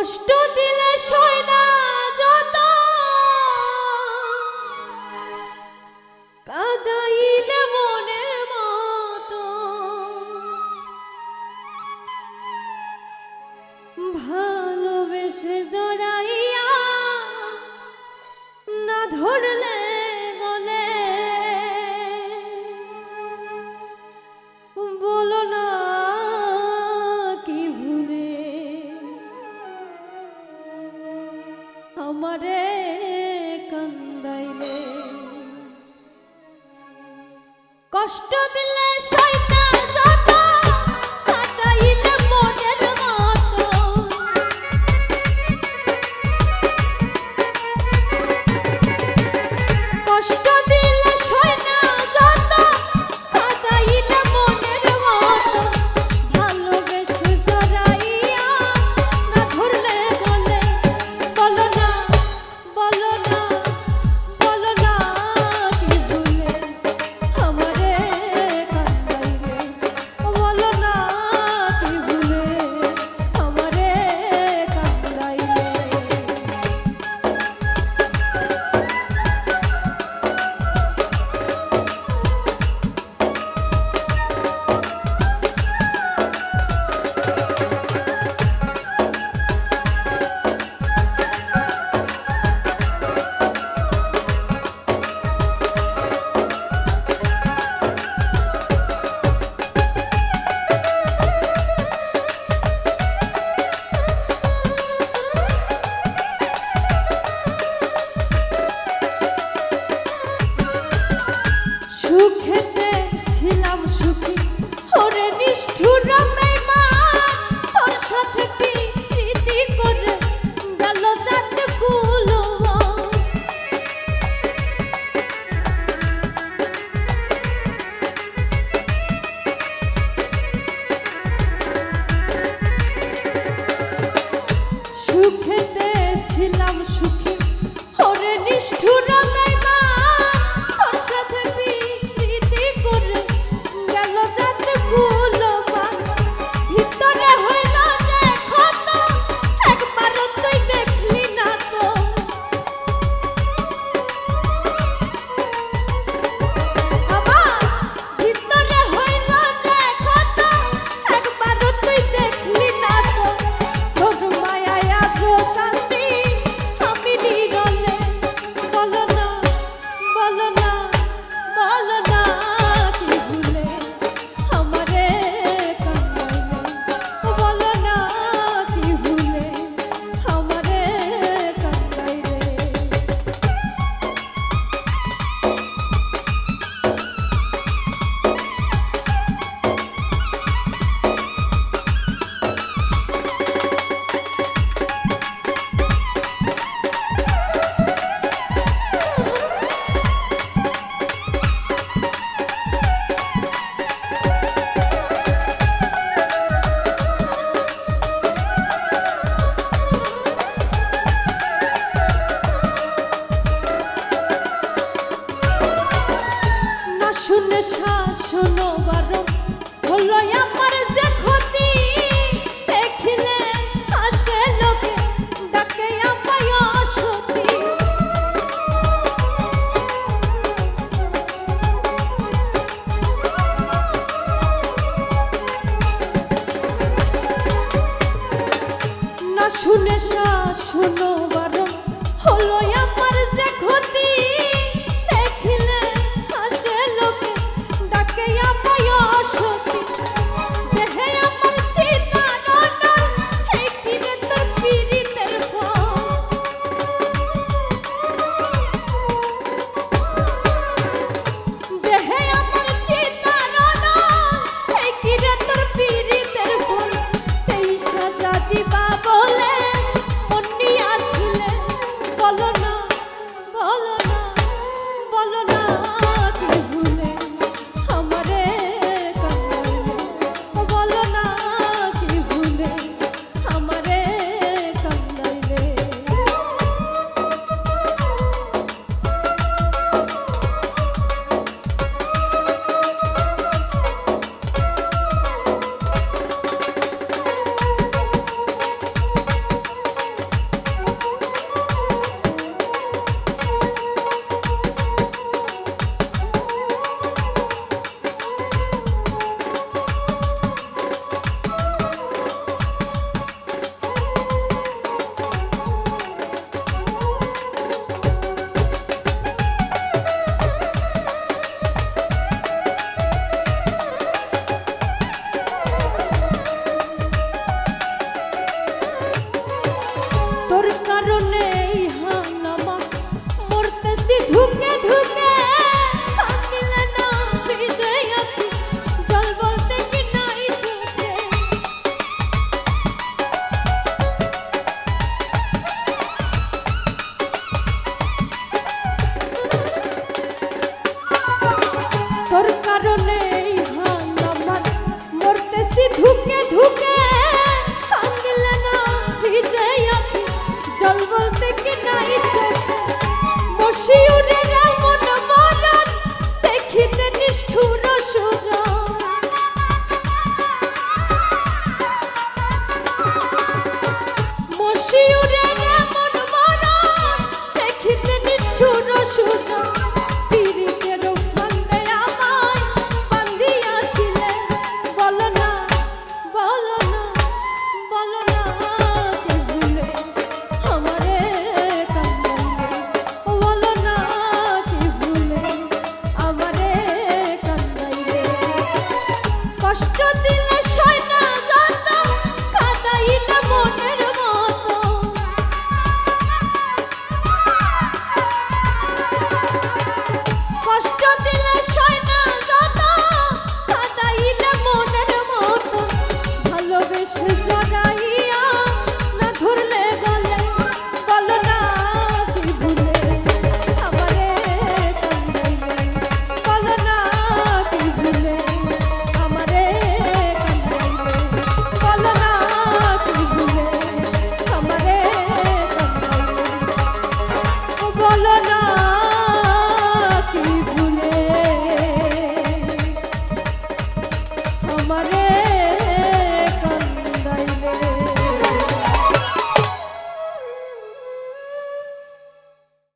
কষ্ট দিলে সয় না যত, কাঁদাইলে মনের মতো, ভালোবেসে জড়াইয়া না ধরলে বলে, বলো না কি ভুলে আমারে কান্দাইলে। কষ্ট দিলে সয় না যত, কাঁদাইলে মনের মতো, কষ্ট দিলে সয় না যত, কাঁদাইলে মনের মতো, ভালোবেসে জড়াইয়া না ধরলে বলে, বলো না বলো না বলো না কি ভুলে আমারে কান্দাইলে, বলো না কি ভুলে আমারে কান্দাইলে। সুখেতে ছিলাম সুখী, ওরে নিষ্ঠুর বেঈমান, তোর সাথে প্রীতি করে গেল জাত কুলবান। সুখেতে ছিলাম সুখী, ওরে নিষ্ঠুর বেঈমান, তোর সাথে প্রীতি করে গেল জাত কুলবান। ভিতরে হইল যে ক্ষত, একবারও তুই দেখলি না তো, আমার ভিতরে হইল যে ক্ষত, একবারও তুই দেখলি না তো, তোর মায়ায় আজো কান্দি আমি নীরলে, বলো না বলো না বলো না কি ভুলে আমারে কান্দাইলে, বলো না কি ভুলে আমারে কান্দাইলে। না শুনে শাসন বারণ হলো আমার যে ক্ষতি, দেখিলে আসে লোকে ডাকে আমায় অসতী। না শুনে শাসন বারণ হলো আমার যে ক্ষতি, দেখিলে আসে লোকে ডাকে আমায় অসতী। দেহে আমার চিতা ননর, এই কিরে তোর পীড়িতের ফল, দেহে আমার চিতা ননর, এই কিরে তোর পীড়িতের ফল। এই সাজা দিবা বলে মন নিয়াছিলে, বলো না বলো না বলো না কি ভুলে আমারে কান্দাইলে, বলো না কি ভুলে আমারে কান্দাইলে। আমারে